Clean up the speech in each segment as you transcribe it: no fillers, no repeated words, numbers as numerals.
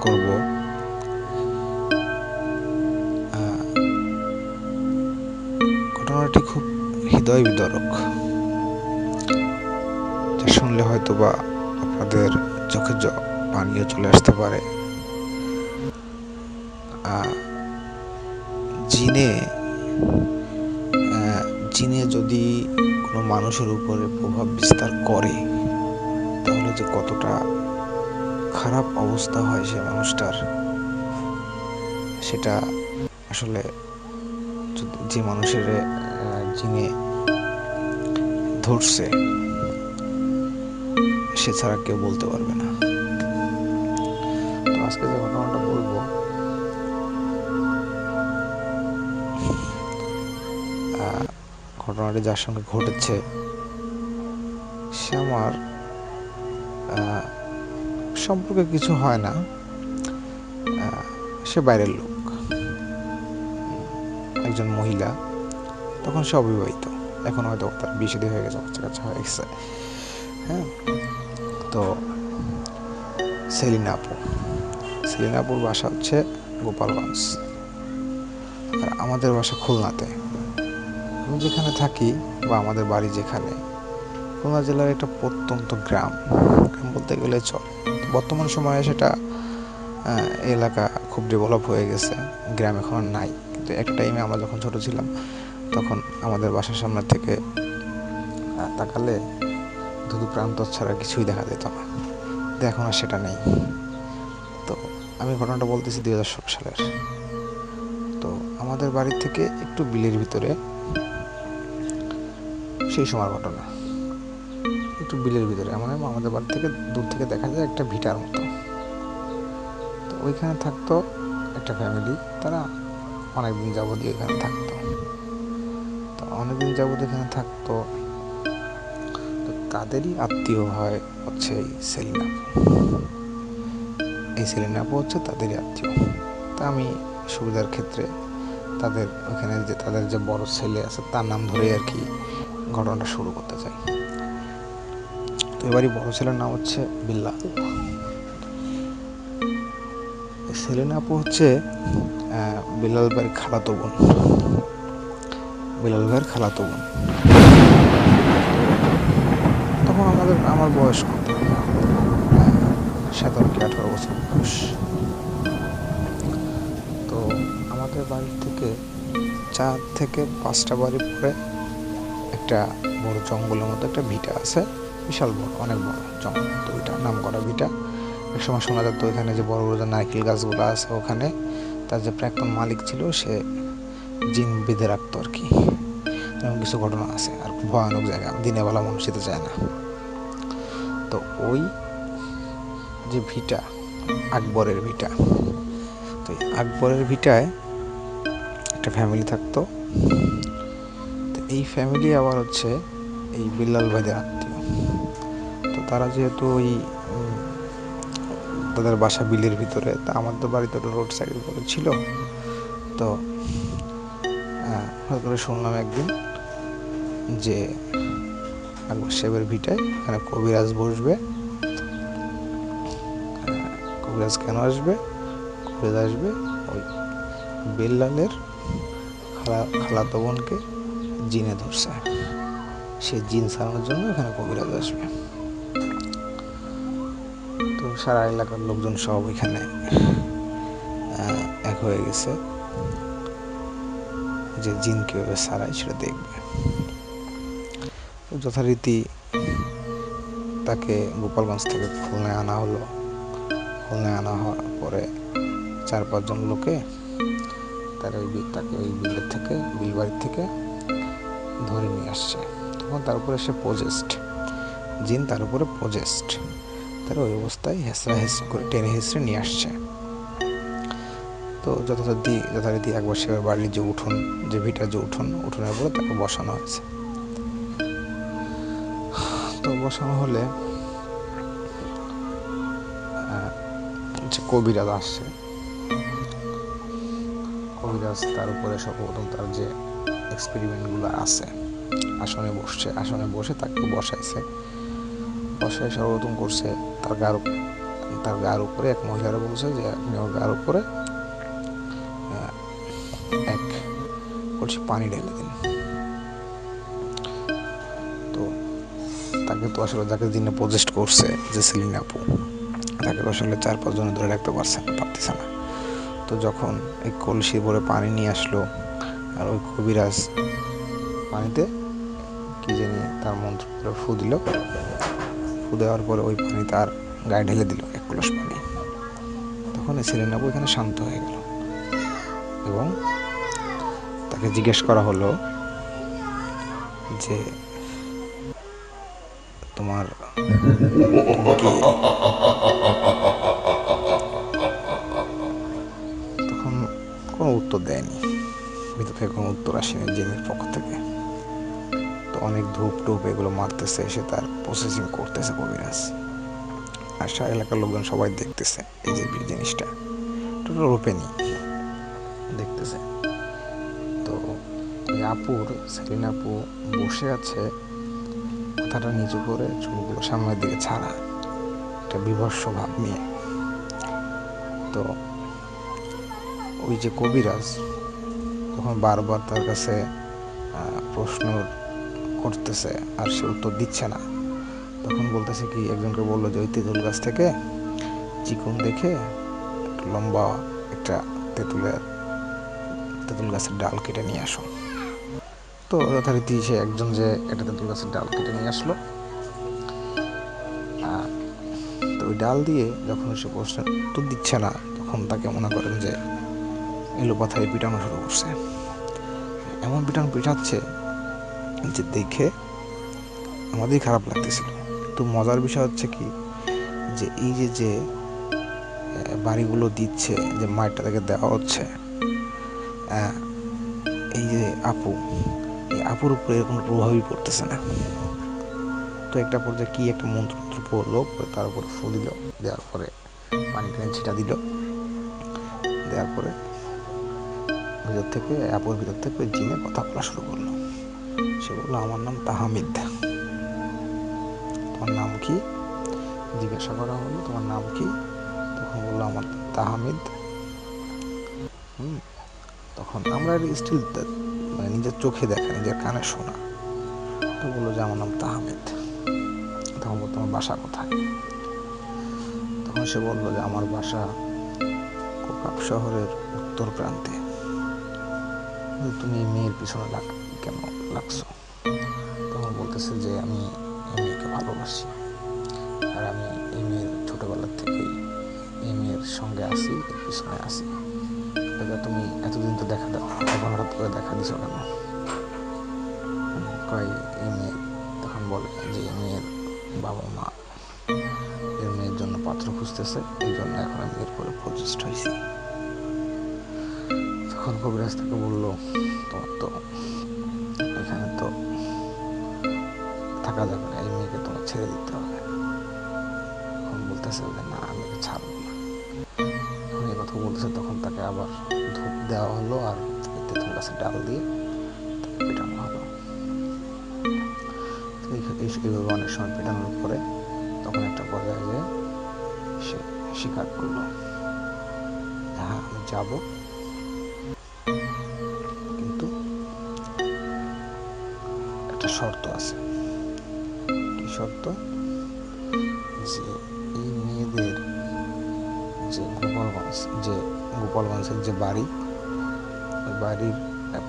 করব ঘটনাটি খুব হৃদয় বিদারক, যা শুনলে হয়তো বা আপনাদের চোখে পানিও চলে আসতে পারে। জিনে জিনে যদি কোনো মানুষের উপরে প্রভাব বিস্তার করে তাহলে যে কতটা খারাপ অবস্থা হয় সে মানুষটার, সেটা আসলে যে মানুষের জিনে ধরছে সে ছাড়া কেউ বলতে পারবে না। তো আজকে যে ঘটনাটা বলবো ঘটনাটি যার সঙ্গে ঘটেছে সে আমার সম্পর্কে কিছু হয় না, সে বাইরের লোক, একজন মহিলা, তখন সে অবিবাহিত, এখন হয়তো তার বিয়ে হয়ে গেছে, বাচ্চা কাচ্চা হয়ে গেছে। হ্যাঁ, তো সেলিনা আপুর বাসা হচ্ছে গোপালগঞ্জ, আর আমাদের বাসা খুলনাতে। আমি যেখানে থাকি বা আমাদের বাড়ি যেখানে, খুলনা জেলার একটা প্রত্যন্ত গ্রাম বলতে গেলে চলে। বর্তমান সময়ে সেটা এলাকা খুব ডেভেলপ হয়ে গেছে, গ্রাম এখন আর নাই। কিন্তু একটা টাইমে আমরা যখন ছোট ছিলাম তখন আমাদের বাসার সামনে থেকে তাকালে ধুধু প্রান্তর ছাড়া কিছুই দেখা যেত না, কিন্তু এখন আর সেটা নেই। তো আমি ঘটনাটা বলতেছি 2016 সালের। তো আমাদের বাড়ি থেকে একটু বিলের ভিতরে, সেই সময়ের ঘটনা, একটু বিলের ভিতরে, আমাদের বাড়ি থেকে দূর থেকে দেখা যায় একটা ভিটার মতো। তো ওইখানে থাকতো একটা ফ্যামিলি, তারা অনেকদিন যাবত এখানে থাকতো। তো অনেকদিন যাবত এখানে থাকতো, তো তাদেরই আত্মীয় হয় হচ্ছে এই সেলিনা আপু হচ্ছে তাদেরই আত্মীয়। তা আমি সুবিধার ক্ষেত্রে তাদের ওখানে তাদের যে বড় ছেলে আছে তার নাম ধরেই আর কি ঘটনাটা শুরু করতে চাই। তো এবারই বড় ছেলের নাম হচ্ছে বিল্লাল। সেলিনা আপু হচ্ছে বিল্লাল ভাইয়ের খালাতো বোন। তখন আমার বয়স কত, 17 কি 18 বছর বয়স। তো আমাদের বাড়ি থেকে 4 থেকে 5টা বাড়ি পরে একটা বড় জঙ্গলের মতো একটা ভিটা আছে, বিশাল বড়, অনেক বড় জঙ্গল। তো ওইটা নাম করা ভিটা। একসময় শোনা যেত ওইখানে যে বড় বড় যে নারকেল গাছগুলো আছে, ওখানে তার যে প্রাক্তন মালিক ছিল সে জিন বেঁধে রাখতো আর কি, এরকম কিছু ঘটনা আছে। আর খুব ভয়ানক জায়গা, দিনের বেলা মানুষ যেতে চায় না। তো ওই যে ভিটা, আকবরের ভিটা, তো আকবরের ভিটায় একটা ফ্যামিলি থাকতো। তো এই ফ্যামিলি আবার হচ্ছে এই বিল্লাল ভাইদের আত্মীয়। তো তারা যেহেতু ওই তাদের বাসা বিলের ভিতরে, তা আমাদের বাড়ি তো রোড সাইডের উপরে ছিল। তো হঠাৎ করে শুনলাম একদিন যে আকবর সাহেবের ভিটায় এখানে কবিরাজ বসবে। কবিরাজ কেন আসবে? কবিরাজ আসবে ওই বিল্লালের খালাতো বোনকে জিনে ধরছে, সে জিন সারানোর জন্য এখানে কবিরাজ আসবে। তো সারা এলাকার লোকজন সব এখানে এক হয়ে গেছে যে জিন কীভাবে সারায় সেটা দেখবে। তো যথারীতি তাকে গোপালগঞ্জ থেকে খুলনায় আনা হলো। খুলনায় আনা হওয়ার পরে 4-5 জন লোকে তাকে ওই বিলবাড়ির থেকে ধরে নিয়ে আসছে। তখন তার উপরে সে পজেস্ট জিন, তার উপরে পজেস্ট, তার ওই অবস্থায় হেঁচড়া করে টেনে হেঁচড়ে নিয়ে আসছে। তো যথারীতি একবার সে বাড়ির যে উঠোন, যে ভিটার যে উঠোনের উপরে তাকে বসানো হয়েছে। তো বসানো হলে যে কবিরাজ আসছে, কবিরাজ তার উপরে সর্বপ্রথম তার যে এক্সপেরিমেন্টগুলো আছে আসনে বসে তাকে বসায় সর্বপ্রথম করছে তার তার গায়ের উপরে এক মহিলারা বলছে যে আপনি ওর গায়ের উপরে এক কলসি পানি ঢেলে দিন। তো তাকে তো আসলে যাকে দিনে পজেস্ট করছে যে সেলিনা আপু, তাকে তো আসলে 4-5 জন ধরে রাখতে পারতেছে না। তো যখন এই কলসি ভরে পানি নিয়ে আসলো, আর ওই কবিরাজ পানিতে কি জানি তার মন্ত্র করে ফু দিল। ফু দেওয়ার পরে ওই পানি তার গায়ে ঢেলে দিল, এক কলস পানি। তখন এই সেলিনা আপু এখানে শান্ত হয়ে গেল এবং তাকে জিজ্ঞেস করা হলো যে তোমার কি, তখন কোনো উত্তর দেয়নি, ভিতর থেকে কোনো উত্তর আসেনি জিনের পক্ষ থেকে। তো অনেক ধূপ টুপ এগুলো মারতেছে, এসে তার প্রসেসিং করতেছে কবিরাজ, আর সারা এলাকার লোকজন সবাই দেখতেছে এই যে জিনিসটা টোটাল ওপেনই দেখতেছে। তো ওই আপুর, সেলিনা আপু বসে আছে মাথাটা নিচু করে, চুলগুলো সামনের দিকে ছাড়া, একটা বিভৎস ভাব নিয়ে। তো ওই যে কবিরাজ যখন বারবার তার কাছে প্রশ্ন করতেছে আর সে উত্তর দিচ্ছে না, তখন বলতেছে কি, একজনকে বললো যে ওই তেঁতুল গাছ থেকে চিকন দেখে লম্বা একটা তেঁতুল গাছের ডাল কেটে নিয়ে আসো। তো যথারীতি সে একজন যে একটা তেঁতুল গাছের ডাল কেটে নিয়ে আসলো। তো ওই ডাল দিয়ে যখন সে প্রশ্নের উত্তর দিচ্ছে না, তখন তাকে মনে করেন যে এলোপাথারি পিটানো শুরু করছে। এমন পিটাচ্ছে যে দেখে আমাদেরই খারাপ লাগতেছিল। তো মজার বিষয় হচ্ছে কি, যে এই যে বাড়িগুলো দিচ্ছে, যে মায়েরটা তাকে দেওয়া হচ্ছে, এই যে এই আপুর উপরে কোনো প্রভাবই পড়তেছে না। তো একটা পর্যায়ে কি একটা মন্ত্র পড়লো, তার উপরে ফু দিল, দেওয়ার পরে পানি ছিটা দিল, দেওয়ার পরে আপুর ভিতর থেকে জিনে কথা বলা শুরু করলো। সে বললো, আমার নাম তাহমিদ। তোমার নাম কি? জিজ্ঞাসা করা হলো, তোমার নাম কি? তখন বললো, আমার তাহমিদ। তখন আমরা স্টিল মানে নিজের চোখে দেখা, নিজের কানে শোনা। তো বললো যে আমার নাম তাহমিদ। তখন বলতো, তোমার বাসা কোথায়? তখন সে বললো যে আমার বাসা কোকাপ শহরের উত্তর প্রান্তে। তুমি এই মেয়ের পিছনে কেন লাগছো? তখন বলতেছে যে আমি এই মেয়েকে ভালোবাসি, আর আমি এই মেয়ের ছোটবেলার থেকেই এই মেয়ের সঙ্গে আসি, এর পিছনে আসি। তুমি এতদিন তো দেখা দাও, এখন হঠাৎ করে দেখা দিছো কেন? কয় এই মেয়ের, তখন বলে যে এই মেয়ের বাবা মা এর মেয়ের জন্য পাত্র খুঁজতেছে, এই জন্য এখন আমি এর করে প্রচেষ্ট হয়েছি। তখন কবিরাজ তাকে বললো, তোমার তো এখানে তো থাকা যাবে না, এই মেয়েকে তোমার ছেড়ে দিতে হবে। তখন বলতেছে যে না, আমি একে ছাড়বো না। যখন এই কথা বলতেছে, তখন তাকে আবার ধূপ দেওয়া হলো, আর তেঁতুল গাছের ডাল দিয়ে তাকে পেটানো হলো। এইভাবে অনেক সময় পেটানোর পরে তখন একটা পর্যায়ে সে স্বীকার করলো, হ্যাঁ আমি যাব, কিন্তু একটা শর্ত আছে। কি শর্ত? যে এই মেয়েদের যে গোপালগঞ্জের যে বাড়ি, ওই বাড়ির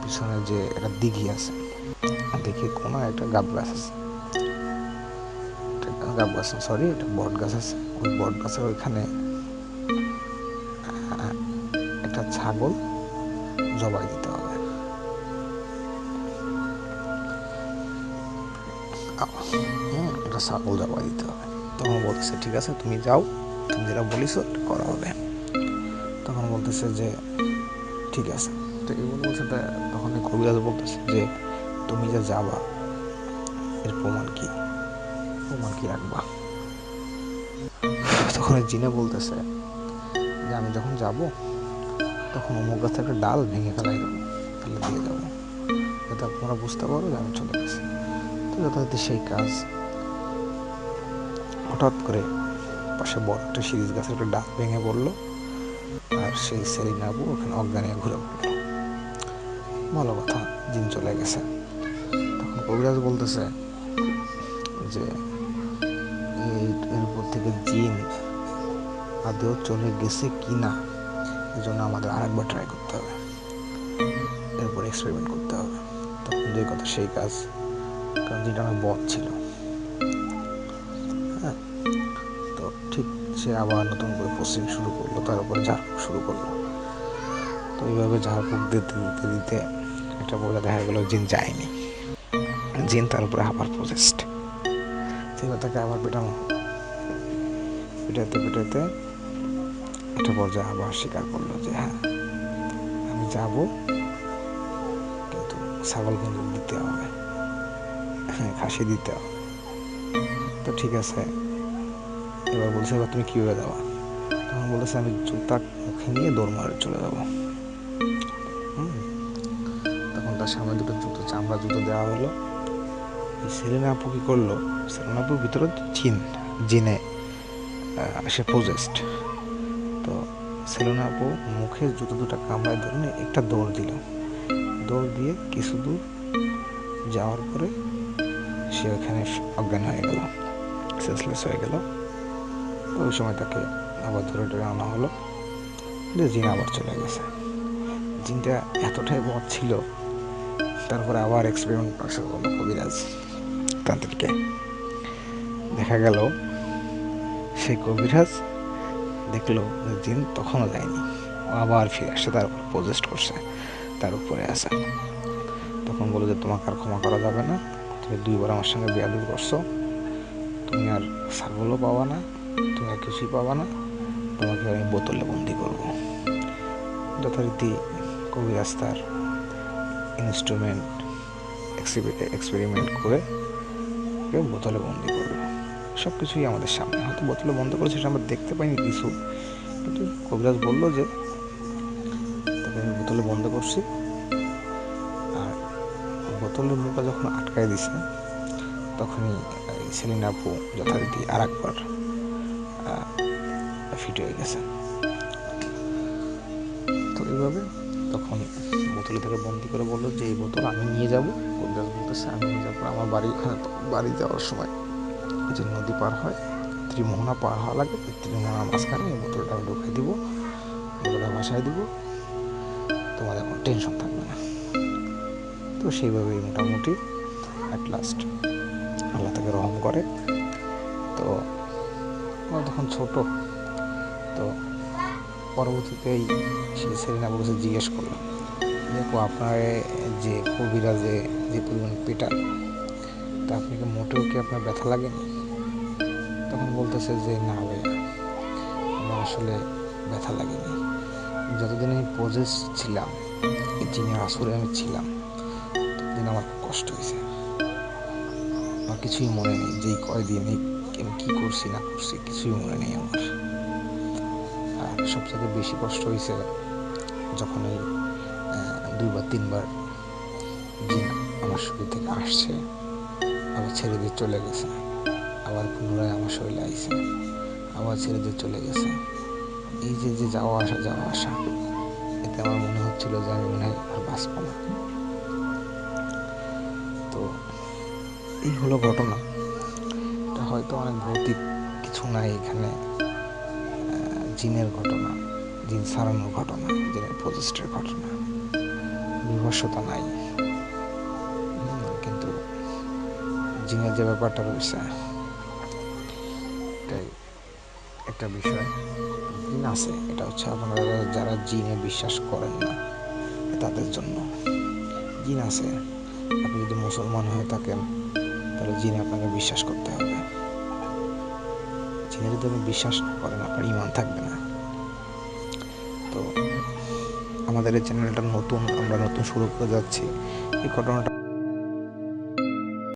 পিছনে যে একটা দিঘি আছে, দিঘির কোনো একটা গাব গাছ আছে, একটা বট গাছ আছে। ওই বট গাছের ওইখানে একটা ছাগল জবাই দিতে হবে। একটা ছাগল জবাই দিতে হবে। তখন বলতেছে ঠিক আছে, তুমি যাও, তুমি যেটা বলিস করা হবে। তখন বলতেছে যে ঠিক আছে। তো এগুলো বলছে, তখন কবিরাজ বলতেছে যে তুমি যে যাবা, এর প্রমাণ কি রাখবা? তখন জিনে বলতেছে যে আমি যখন যাব, তখন অমুক গাছে একটা ডাল ভেঙে ফেলে দিয়ে যাবো, যাতে আপনারা বুঝতে পারো যে আমি চলে গেছি। তো যথারীতি সেই কাজ। হঠাৎ করে পাশে বড় একটা সিরিজ গাছের একটা ডাল ভেঙে পড়লো, আর সেই সেলিনা আপু ওখানে অজ্ঞান হয়ে ঘুরে পড়লো। ভালো কথা, জিন চলে গেছে। তখন কবিরাজ বলতেছে যে এর উপর থেকে জিন আদৌ চলে গেছে কি না, এই জন্য আমাদের আরেকবার ট্রাই করতে হবে, এরপর এক্সপেরিমেন্ট করতে হবে। তখন যে কথা সেই কাজ, কারণ জিনটা অনেক বদ ছিল। হ্যাঁ, তো ঠিক সে আবার নতুন করে প্রসেসিং শুরু করলো, তার উপরে ঝাড়ফুঁক শুরু করলো। তো এইভাবে ঝাড়ফুঁক দিতে দিতে দিতে একটা পর্যায়ে দেখা গেল জিন যায়নি, জিন তার উপরে আবার প্রজেস্ট, তাকে আবার পেটানো, পেটাতে পেটাতে একটা পর্যায়ে আবার স্বীকার করলো যে হ্যাঁ আমি যাব, কিন্তু ছাগল কিন্তু দিতে হবে, হ্যাঁ খাসি দিতে হবে। তো ঠিক আছে, এবার বলছে এবার তুমি কীভাবে দেওয়া? তখন বলেছে আমি জুতা মুখে নিয়ে দৌড় মারে চলে যাবো। তখন তার সামনে দুটো জুতো, চামড়া জুতো দেওয়া হলো। সেলিনা আপু কী করলো, সেলিনা আপুর ভিতরে জিনে সে পজেস্ট। তো সেলিনা আপু মুখে জুতো দুটো কামড়ায় ধরে একটা দৌড় দিল, দৌড় দিয়ে কিছু দূর যাওয়ার পরে সে ওখানে অজ্ঞান হয়ে গেল, সেন্সলেস হয়ে গেল। তো ওই সময় তাকে আবার ধরে ধরে আনা হলো, যে জিন আবার চলে গেছে। জিনটা এতটাই বদ ছিল, তারপরে আবার এক্সপেরিমেন্ট করা শুরু করলো কবিরাজ তাদেরকে। দেখা গেল সেই কবিরাজ দেখলো জিন তখনও যায়নি, আবার ফিরে আসছে, তার উপর পজেস্ট করছে, তার উপরে আসে। তখন বলে যে তোমাকে আর ক্ষমা করা যাবে না, তুমি 2 বার আমার সঙ্গে বেয়াদবি করছো, তুমি আর ছাগলও পাবা না, তুমি আর কিছুই পাবা না, তোমাকে আমি বোতলে বন্দি করবো। যথারীতি কবিরাজ তার ইনস্ট্রুমেন্ট এক্সপেরিমেন্ট করে বোতলে বন্দি করলো। সব কিছুই আমাদের সামনে, হয়তো বোতলে বন্ধ করেছে সেটা আমরা দেখতে পাইনি কিছু, কিন্তু কবিরাজ বললো যে তাকে আমি বোতলে বন্ধ করছি। আর বোতলের মুখটা যখন আটকায় দিছে, তখনই সেলিনা আপু যথারীতি আর একবার ফিট হয়ে গেছে। তো এইভাবে তখন বোতলে থেকে বন্দি করে বললো যে এই বোতল আমি নিয়ে যাবো। কবিরাজ বলতেছে আমি নিয়ে যাবো আমার বাড়ি, ওখানে বাড়ি যাওয়ার সময় যে নদী পার হয়, ত্রিমোহনা পার হওয়া লাগে, ত্রিমোহনার মাঝখানে এই বোতলটা আমি ঢুকাই দিব, বোতলটা ভাসায় দিব, তোমাদের কোনো টেনশন থাকবে না। তো সেইভাবেই মোটামুটি অ্যাট লাস্ট আল্লাহ তাকে রহম করে। তো আমরা তখন ছোট, তো পরবর্তীতেই সেই সেলিনা আপুকে জিজ্ঞেস করলাম, দেখো আপনার যে কবিরাজে যে পরিমাণ পেটাল, তা আপনি কি মোটেও কি আপনার ব্যথা লাগেনি? তখন বলতেছে যে না ভাইয়া, আমার আসলে ব্যথা লাগেনি, যতদিন আমি পজেস ছিলাম, এই জিনের আসরে আমি ছিলাম, ততদিন আমার খুব কষ্ট হয়েছে, আমার কিছুই মনে নেই যে কয়দিন আমি কী করছি না করছি কিছুই মনে নেই আমার। আর সবথেকে বেশি কষ্ট হয়েছে যখন এই 2 বা 3 বার জিন আমার শরীর থেকে আসছে, আবার ছেড়ে দিয়ে চলে গেছে, আবার পুনরায় আমার শরীরে আইছে, আবার ছেড়ে দিয়ে চলে গেছে। এই যে যে যাওয়া আসা, এতে আমার মনে হচ্ছিল যে আমি মনে হয় আর বাঁচব না। তো এই হলো ঘটনা। এটা হয়তো অনেক ভৌতিক কিছু নাই এখানে, জিনের ঘটনা, জিন সারানোর ঘটনা, জিনের পজেস্টের ঘটনা, বিভৎসতা নাই, কিন্তু জিনের যে ব্যাপারটা রয়েছে এটাই একটা বিষয়। জিন আছে, এটা হচ্ছে আপনারা যারা জিনে বিশ্বাস করেন না তাদের জন্য। জিন আছে, আপনি যদি মুসলমান হয়ে থাকেন তাহলে জিনে আপনাকে বিশ্বাস করতে হবে। জিনে যদি আপনি বিশ্বাস না করেন আপনার ঈমান থাকবে না। তো আমাদের এই চ্যানেলটা নতুন, আমরা নতুন শুরু করে যাচ্ছি। এই ঘটনাটা